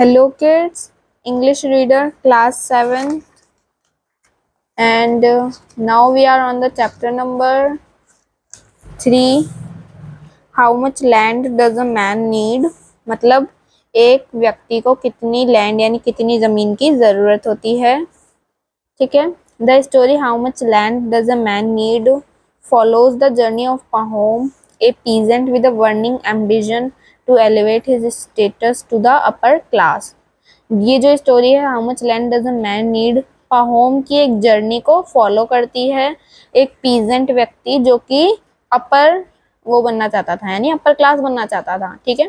Hello kids, English reader class 7 and now we are on the chapter number 3. How much land does a man need? मतलब एक व्यक्ति को कितनी land यानी कितनी जमीन की जरूरत होती है। ठीक है। The story how much land does a man need follows the journey of Pahom, a peasant with a burning ambition to elevate his status to the upper class. ये जो स्टोरी है how much land does a man need Pahom की एक journey को follow करती है। एक peasant व्यक्ति जो कि अपर वो बनना चाहता था यानी अपर क्लास बनना चाहता था। ठीक है।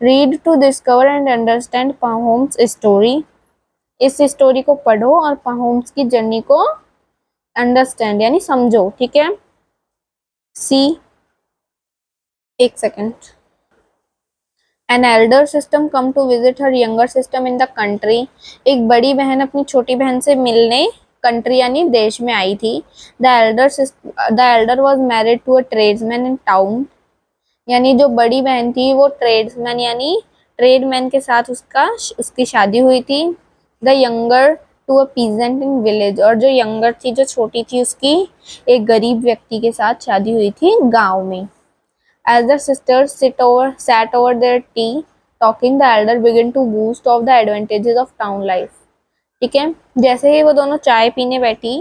Read to discover and understand Pahom's story. इस स्टोरी को पढ़ो और पाहोम्स की जर्नी को अंडरस्टैंड यानी समझो। ठीक है। सी एक second. An elder sister come to visit her younger sister in the country. एक बड़ी बहन अपनी छोटी बहन से मिलने कंट्री यानी देश में आई थी। The elder was married to a tradesman in town. यानी जो बड़ी बहन थी वो ट्रेड्समैन यानी ट्रेडमैन के साथ उसकी शादी हुई थी। The younger to a peasant in village. और जो यंगर थी जो छोटी थी उसकी एक गरीब व्यक्ति के साथ शादी हुई थी गांव में। As the sisters sat over their tea, talking, the elder began to boast of the advantages of town life. ठीक है। जैसे ही वो दोनों चाय पीने बैठी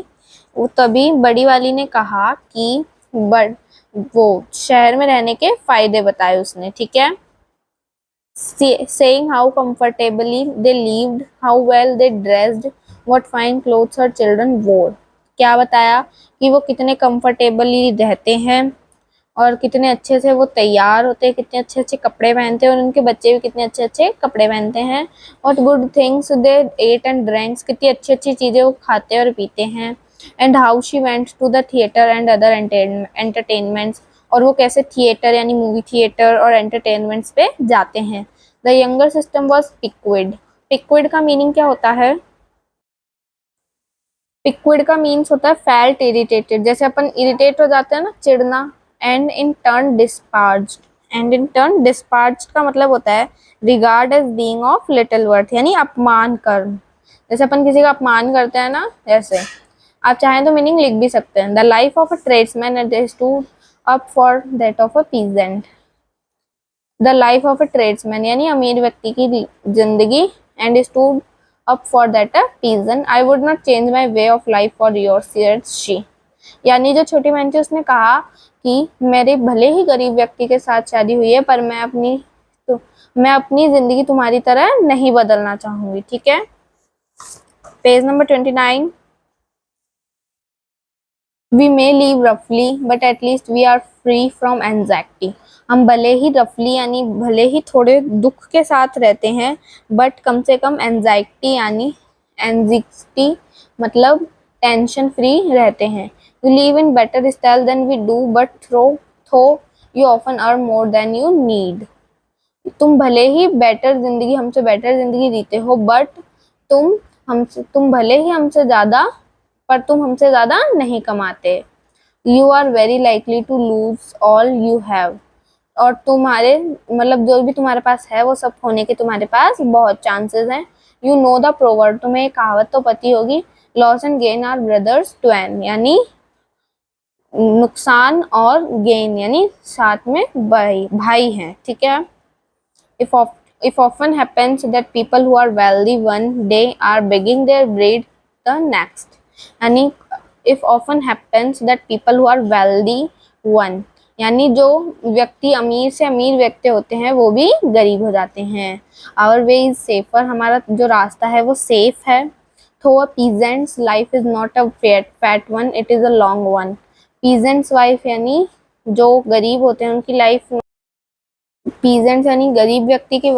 वो तभी बड़ी वाली ने कहा कि बड़ वो शहर में रहने के फायदे बताए उसने। ठीक है। Saying how comfortably they lived, how well they dressed, what fine clothes her children wore. क्या बताया कि वो कितने कंफर्टेबली रहते हैं और कितने अच्छे से वो तैयार होते हैं, कितने अच्छे अच्छे कपड़े पहनते हैं और उनके बच्चे भी कितने अच्छे अच्छे कपड़े पहनते हैं। What good things they ate and drinks. कितनी अच्छी अच्छी चीज़ें वो खाते और पीते हैं। And how she went to the theatre and other entertainments. और वो कैसे थिएटर यानी मूवी थिएटर और एंटरटेनमेंट्स पे जाते हैं। The younger sister was piqued. Piqued का मीनिंग क्या होता है? पिक्विड का मीन्स होता है फेल्ट इरिटेटेड। जैसे अपन इरिटेट हो जाते हैं ना, चिढ़ना। And in turn disparaged. And in turn disparaged का मतलब होता है regard as being of little worth यानी अपमान कर। जैसे अपन किसी का अपमान करते हैं ना, जैसे आप चाहें तो मीनिंग लिख भी सकते हैं। The life of a tradesman is to up for that of a peasant. The life of a tradesman यानी अमीर व्यक्ति की जिंदगी and is to up for that a peasant. I would not change my way of life for your she. यानी जो छोटी बहन थी उसने कहा कि मेरे भले ही गरीब व्यक्ति के साथ शादी हुई है पर मैं अपनी जिंदगी तुम्हारी तरह नहीं बदलना चाहूंगी। ठीक है। Page number 29। We may live रफली but at least we are free from anxiety. हम भले ही रफली यानी भले ही थोड़े दुख के साथ रहते हैं बट कम से कम एंजाइटी यानी एंजाइटी मतलब टेंशन फ्री रहते हैं। You live in better style than we do but though you often earn more than you need. तुम भले ही हमसे बेटर जिंदगी जीते हो बट तुम भले ही हमसे ज्यादा पर तुम हमसे ज्यादा नहीं कमाते। You are very likely to lose all you have. और तुम्हारे मतलब जो भी तुम्हारे पास है वो सब खोने के तुम्हारे पास बहुत चांसेस हैं। You know the proverb. तुम्हें एक कहावत तो पती होगी, loss and gain are brothers twain यानी नुकसान और गेन यानी साथ में भाई हैं। ठीक है। If often happens that people who are wealthy one day are begging their bread the next. यानी if often happens that people who are wealthy one यानी जो व्यक्ति अमीर से अमीर व्यक्ति होते हैं वो भी गरीब हो जाते हैं। Our way is safer। हमारा जो रास्ता है वो सेफ है। Though a peasant's life is not a fat one, it is a long one. Peasant's wife यानी जो गरीब होते हैं उनकी लाइफ, पीजेंट्स यानी गरीब व्यक्ति की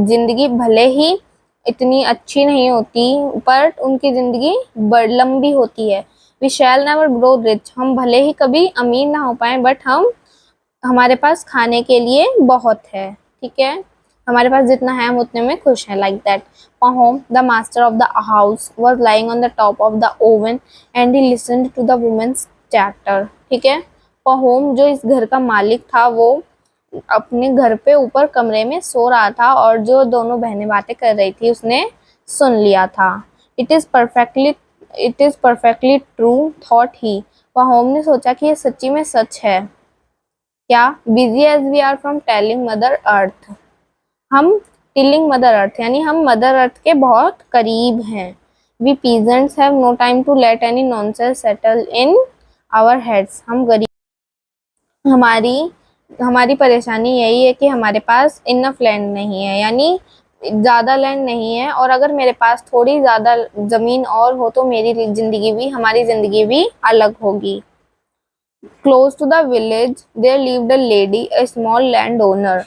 जिंदगी भले ही इतनी अच्छी नहीं होती पर उनकी जिंदगी लंबी होती है। We shall never grow rich. हम भले ही कभी अमीर ना हो पाए बट हमारे पास खाने के लिए बहुत है। ठीक है। हमारे पास जितना है हम उतने में खुश हैं। Like that Pahom, the master of the house, was lying on the top of the oven and he listened to the woman's chatter. ठीक है। Pahom जो इस घर का मालिक था वो अपने घर पे ऊपर कमरे में सो रहा था और जो दोनों बहनें बातें कर रही थी उसने सुन लिया था। It is perfectly it is perfectly true thought he. Pahom ने सोचा कि ये सच्ची में सच है। क्या? Busy as we are from telling mother earth. हम टिलिंग मदर अर्थ यानी हम मदर अर्थ के बहुत करीब हैं। We peasants have no time to let any nonsense settle in our heads. हम गरीब हमारी हमारी परेशानी यही है कि हमारे पास इनफ लैंड नहीं है, यानी ज़्यादा लैंड नहीं है, और अगर मेरे पास थोड़ी ज़्यादा ज़मीन और हो तो मेरी हमारी ज़िंदगी भी अलग होगी। Close to the village there lived a lady, a small landowner.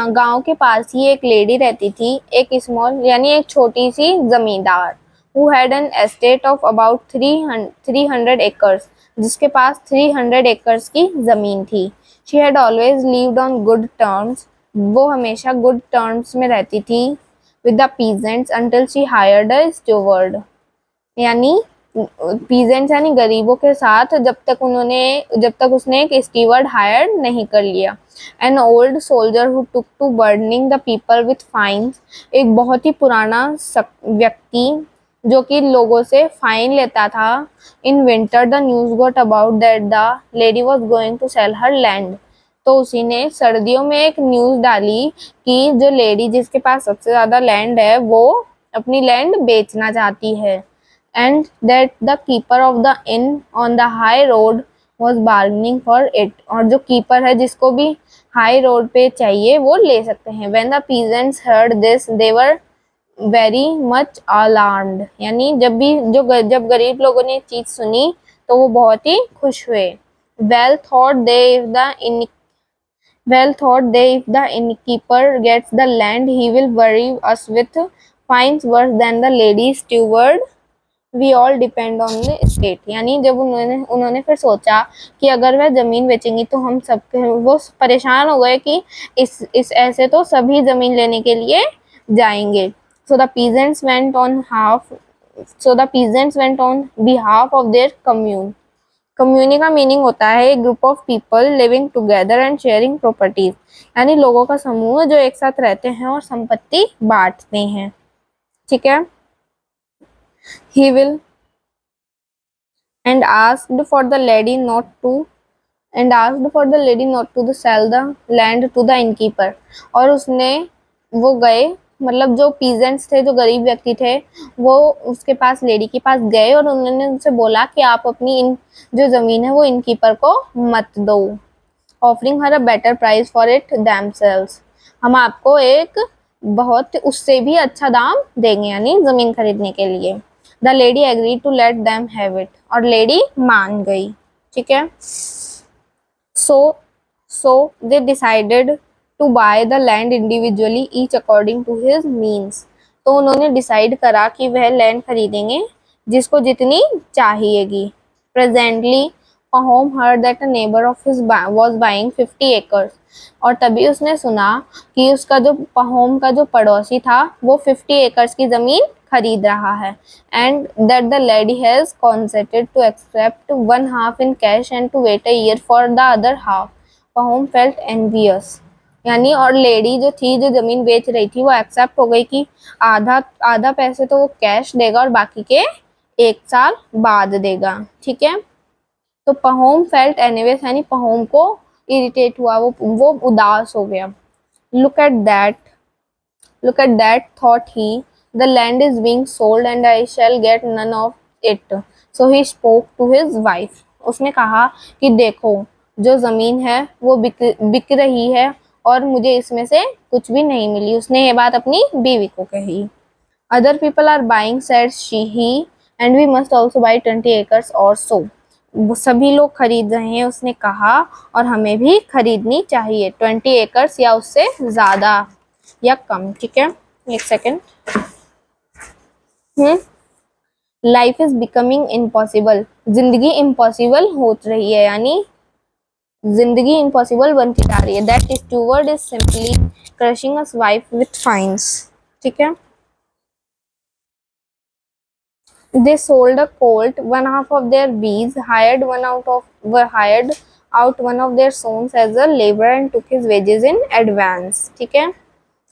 गांव के पास ही एक लेडी रहती थी, एक स्मॉल यानी एक छोटी सी जमींदार। Who had an estate of about 300 acres, जिसके पास 300 एकर्स की जमीन थी। She had always lived on good terms. वो हमेशा गुड टर्म्स में रहती थी with the peasants until she hired a steward. यानी पीजेंट्स यानी गरीबों के साथ जब तक उसने एक स्टीवर्ड हायर नहीं कर लिया। An old soldier who took to burning the people with fines. एक बहुत ही पुराना व्यक्ति जो कि लोगों से फाइन लेता था। In winter the news got about that the lady was going to sell her land. तो उसी ने सर्दियों में एक न्यूज डाली कि जो लेडी जिसके पास सबसे ज्यादा लैंड है वो अपनी लैंड बेचना चाहती है। And that the keeper of the inn on the high road was bargaining for it. और जो कीपर है जिसको भी हाई रोड पे चाहिए वो ले सकते हैं। When the peasants heard this they were very much alarmed. यानी जब गरीब लोगों ने चीज सुनी तो वो बहुत ही खुश हुए। Well thought they if the innkeeper gets the land he will worry us with fines worse than the lady steward. We all depend on the state. यानी जब उन्होंने फिर सोचा कि अगर वह जमीन बेचेंगी तो हम सब वो परेशान हो गए कि इस ऐसे तो सभी जमीन लेने के लिए जाएंगे। So the peasants went on behalf of their commune. Commune का मीनिंग होता है group of people living together and sharing properties, यानी लोगों का समूह जो एक साथ रहते हैं और संपत्ति बांटते हैं। ठीक है। He will and asked for the lady not to sell the land to the innkeeper. और वो गए, मतलब जो पीजेंट्स थे, जो गरीब व्यक्ति थे, वो उसके पास लेडी के पास गए और उन्होंने उनसे बोला कि आप अपनी जो जमीन है वो इनकीपर को मत दो। Offering her a better price for it themselves। हम आपको एक बहुत उससे भी अच्छा दाम देंगे, यानी जमीन खरीदने के लिए। The lady agree to let them have it. और लेडी मान गई। ठीक है। So they decided to buy the land individually each according to his means. तो उन्होंने डिसाइड करा कि वह लैंड खरीदेंगे जिसको जितनी चाहिएगी। Presently Pahom heard that a neighbor of his was buying 50 acres. और तभी उसने सुना कि उसका जो पहोम का जो पड़ोसी था वो 50 एकर्स की जमीन खरीद रहा है। And that the lady has consented to accept one half in cash and to wait a year for the other half. Pahom felt envious। यानी और लेडी जो थी, जो जमीन बेच रही थी, वो एक्सेप्ट हो गई कि आधा आधा पैसे तो वो कैश देगा और बाकी के 1 साल बाद देगा। ठीक है। तो पहोम फेल्ट एनिवेस, यानी पहोम को इरिटेट हुआ, वो उदास हो गया। Look at that thought he, the land is being sold and I shall get none of it. So he spoke to his wife. उसने कहा कि देखो, जो जमीन है वो बिक रही है और मुझे इसमें से कुछ भी नहीं मिली। उसने ये बात अपनी बीवी को कही। Other people are buying, said he, and we must also buy 20 acres or so. सभी लोग खरीद रहे हैं, उसने कहा, और हमें भी खरीदनी चाहिए 20 एकर्स या उससे ज्यादा या कम। ठीक है। एक second. Life is becoming impossible. जिंदगी इम्पॉसिबल हो रही है, यानी जिंदगी इम्पॉसिबल बनती जा रही है। That steward is simply crushing us wife with fines. ठीक है। They sold a colt, one half of their bees, hired out one of their sons as a laborer and took his wages in advance. ठीक है,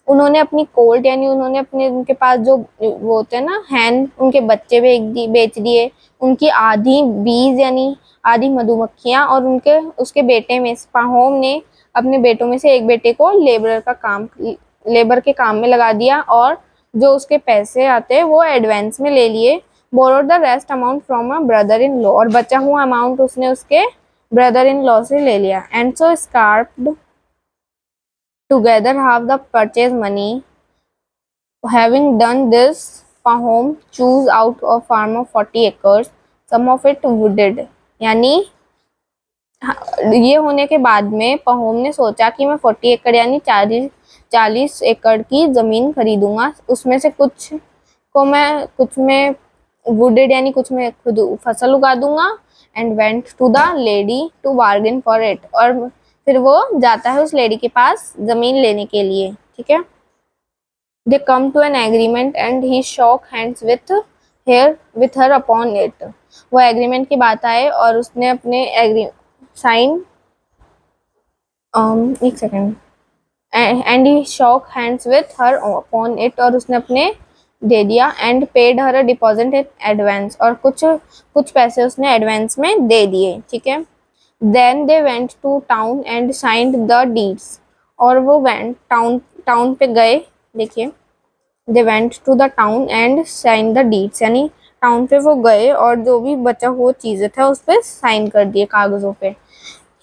उन्होंने अपनी Colt यानी उन्होंने अपने उनके पास जो वो होते हैं ना हैन, उनके बच्चे बेच दिए, उनकी आधी बीज यानी आधी मधुमक्खियां, और उनके उसके बेटे में पाहोम ने अपने बेटों में से एक बेटे को लेबर के काम में लगा दिया, और जो उसके पैसे आते वो एडवांस में ले लिए। Borrowed the rest amount from a brother in law, और बचा हुआ अमाउंट उसने उसके ब्रदर इन लॉ से ले लिया। And so scraped together half the purchase money. Having done this, Pahom chose out a farm of 40 acres, some of it wooded. यानी ये होने के बाद में पहोम ने सोचा कि मैं 40 एकड़ यानी 40 एकड़ की जमीन खरीदूंगा, उसमें से कुछ में वुडेड यानी कुछ में खुद फसल उगा दूंगा। And went to the lady to bargain for it, और फिर वो जाता है उस लेडी के पास जमीन लेने के लिए। ठीक है, they come to an agreement and he shook hands with her upon it. वो एग्रीमेंट की बात आए और उसने अपने साइन एक second and he shock hands with her upon it, और उसने अपने दे दिया। And paid her deposit in advance, और कुछ पैसे उसने एडवांस में दे दिए। ठीक है, then they went to town and signed the deeds, और वो टाउन पे गए। देखिए, they went to the town and sign the deeds, यानी टाउन पे वो गए और जो भी बचा हुआ चीजें था उस पर साइन कर दिए कागजों पे।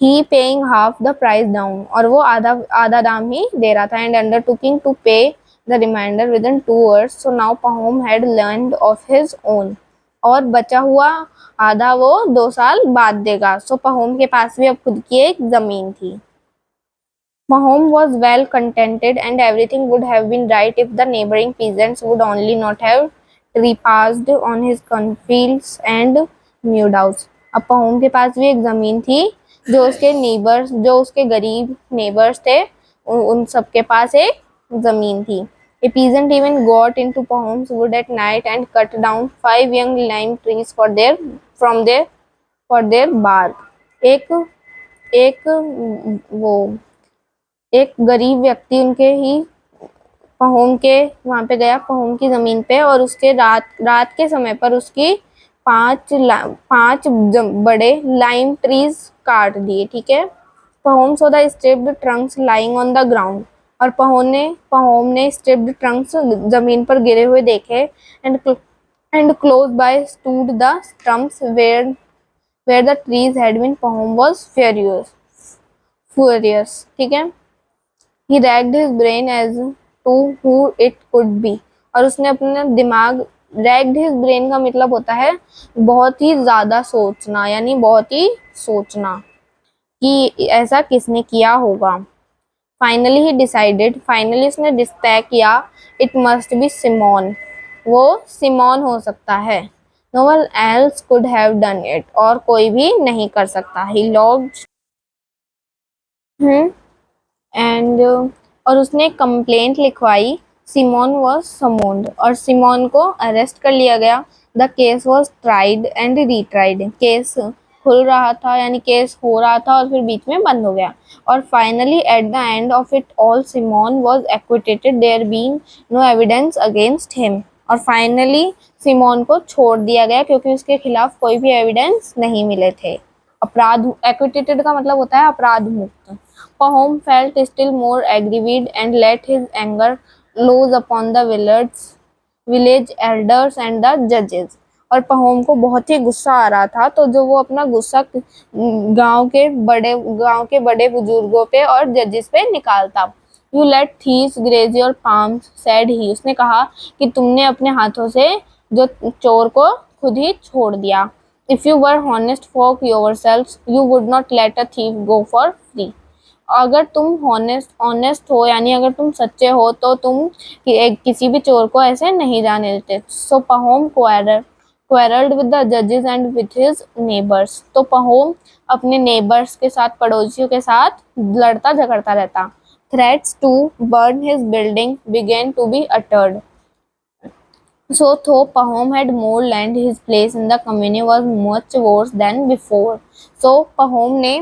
He paying half the price down, और वो आधा दाम ही दे रहा था। And undertaking to pay the remainder within 2 years, so now Pahom had land of his own, और बचा हुआ आधा वो 2 साल बाद देगा। सो पहोम के पास भी अब खुद की एक जमीन थी। Pahom was well contented, and everything would have been right if the neighboring peasants would only not have trespassed on his cornfields and meadows. अब पहोम के पास भी एक जमीन थी, जो उसके गरीब नेबर्स थे, उन सब के पास एक जमीन थी। A peasant even got into Pahom's wood at night and cut down 5 young lime trees for their bark. एक एक वो एक गरीब व्यक्ति उनके ही पहोम के वहां पे गया, पहोम की जमीन पे, और उसके रात के समय पर उसकी 5 बड़े लाइम ट्रीज काट दिए। ठीक है, Pahom saw the stripped trunks lying on the ground, और पहोम ने स्ट्रिप्ड ट्रंक्स जमीन पर गिरे हुए देखे। And close by stood the stumps where the trees had been. Pahom was furious. ठीक है, he racked his brain as to who it could be, और उसने अपना दिमाग, racked his brain का मतलब होता है बहुत ही ज्यादा सोचना, यानी बहुत ही सोचना कि ऐसा किसने किया होगा। फाइनली ही डिसाइडेड, फाइनली उसने तय किया, इट मस्ट बी सिमोन, वो सिमोन हो सकता है। No one else could have done it, और कोई भी नहीं कर सकता। ही लॉग्ड एंड और उसने कंप्लेंट लिखवाई। सिमोन वॉज समोन्ड, और सिमोन को अरेस्ट कर लिया गया। The case was tried and retried, case खुल रहा था यानी केस हो रहा था और फिर बीच में बंद हो गया। और finally at the end of it all Simon was acquitted, there being no evidence against him, और फाइनली सिमोन को छोड़ दिया गया क्योंकि उसके खिलाफ कोई भी एविडेंस नहीं मिले थे। अपराध, एक्विटेड का मतलब होता है अपराध मुक्त। Pahom felt still more aggrieved and let his anger loose upon the village elders and the judges. और पहोम को बहुत ही गुस्सा आ रहा था, तो जो वो अपना गुस्सा गांव के बड़े बुजुर्गों पे और जजेस पे निकालता। You let thieves graze your palms, said he. उसने कहा कि तुमने अपने हाथों से जो चोर को खुद ही छोड़ दिया। If you were honest folk yourselves, you would not let a thief go for free. अगर तुम ऑनेस्ट हो यानी अगर तुम सच्चे हो तो तुम किसी भी चोर को ऐसे नहीं जाने देते। सो पहोम क्वेरल्ड विद द जजेस एंड विद हिज नेबर्स, तो पहोम अपने नेबर्स के साथ, पड़ोसियों के साथ लड़ता झगड़ता रहता। Threats to burn his building began to be uttered. So though Pahom had more land, his place in the community was much worse than before. So Pahom ने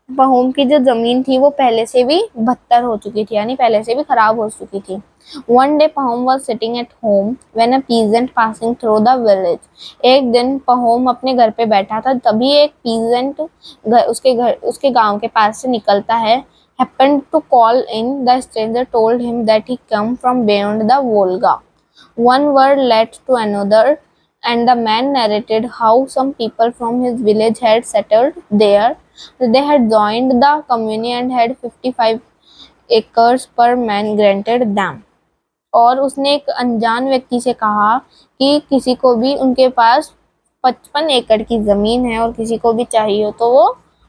पहोम की जो जमीन थी वो पहले से भी बदतर हो चुकी थी, यानी पहले से भी खराब हो चुकी थी। One day Pahom was sitting at home when a peasant passing through the village. एक दिन पहोम अपने घर पे बैठा था, तभी एक पीजेंट उसके गांव के पास से निकलता है। Happened to call in, the stranger told him that he come from beyond the Volga. One word led to another, and the man narrated how some people from his village had settled there. They had joined the community and had 55 acres per man granted them. और उसने एक अनजान व्यक्ति से कहा कि किसी को भी उनके पास 55 एकड़ की जमीन है और किसी को भी चाहिए हो तो वो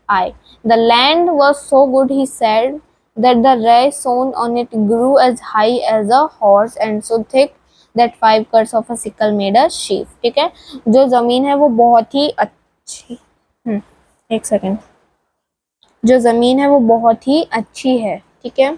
आए. The land was so good, he said, that the rye sown on it grew as high as a horse and so thick that 5 cuts of a sickle made a sheaf. ठीक है, जो जमीन है वो बहुत ही अच्छी, एक सेकेंड, जो जमीन है वो बहुत ही अच्छी है. ठीक है,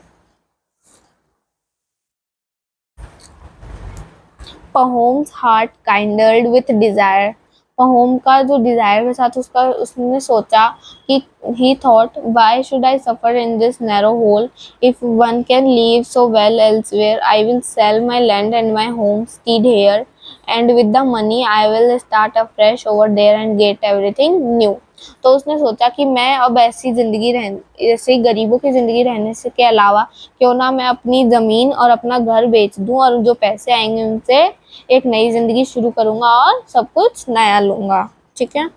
Pahom's heart kindled with desire. Pahom का जो डिजायर के साथ उसने सोचा कि he thought, why should I suffer in this narrow hole if one can live so well elsewhere. I will sell my land and my homestead here and with the money I will start afresh over there and get everything new. तो उसने सोचा कि मैं अब ऐसी गरीबों की जिंदगी रहने से के अलावा क्यों ना मैं अपनी जमीन और अपना घर बेच दूं और जो पैसे आएंगे उनसे एक नई जिंदगी शुरू करूंगा और सब कुछ नया लूंगा. ठीक है.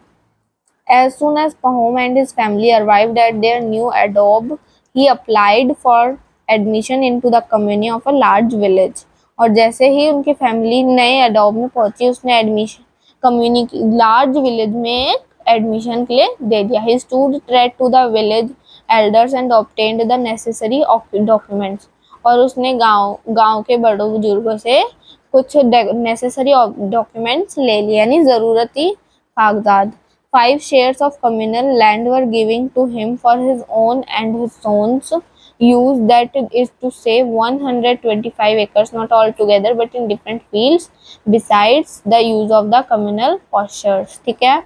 As soon as Pahom and his family arrived at their new adobe, he applied for admission into the community of a large village. और जैसे ही उनकी फैमिली नए अडोब में पहुंची, उसने एडमिशन कम्युनिटी लार्ज विलेज में एडमिशन के लिए दे दिया. He stood straight to the village elders and obtained the necessary documents. और उसने गांव के बड़ों बुजुर्गों से कुछ नेसेसरी डॉक्यूमेंट्स ले लिए, यानी ज़रूरती कागजात. 5 shares of communal land were given to him for his own and his son's use, that is to say 125 acres, not all together but in different fields, besides the use of the communal pastures. ठीक है.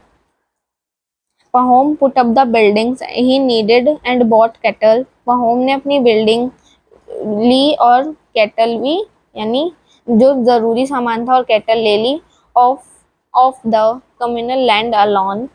Pahom put up the buildings he needed and bought cattle. Pahom ने अपनी building ली और cattle भी, यानी जो जरूरी सामान था और कैटल ले ली. Of the communal land alone.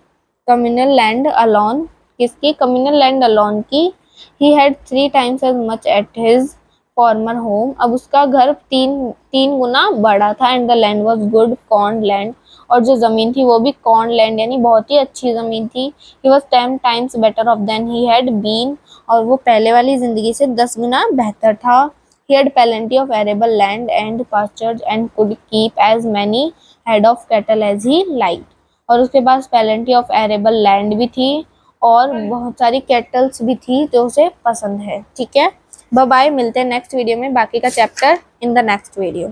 Communal land alone किसकी? कम्युनल लैंड अलॉन की. He had 3 times as much at his former home. अब उसका घर तीन गुना बड़ा था. And the land was good corn land. और जो जमीन थी वो भी कॉर्न लैंड, यानी बहुत ही अच्छी जमीन थी. He was 10 times better off than he had been. और वो पहले वाली जिंदगी से 10 गुना बेहतर था. He had plenty of arable land and pastures and could keep as many head of cattle as he liked. और उसके पास plenty of arable land भी थी और बहुत सारी कैटल्स भी थी जो उसे पसंद है. ठीक है, बाय बाय, मिलते हैं नेक्स्ट वीडियो में बाकी का chapter in the next video.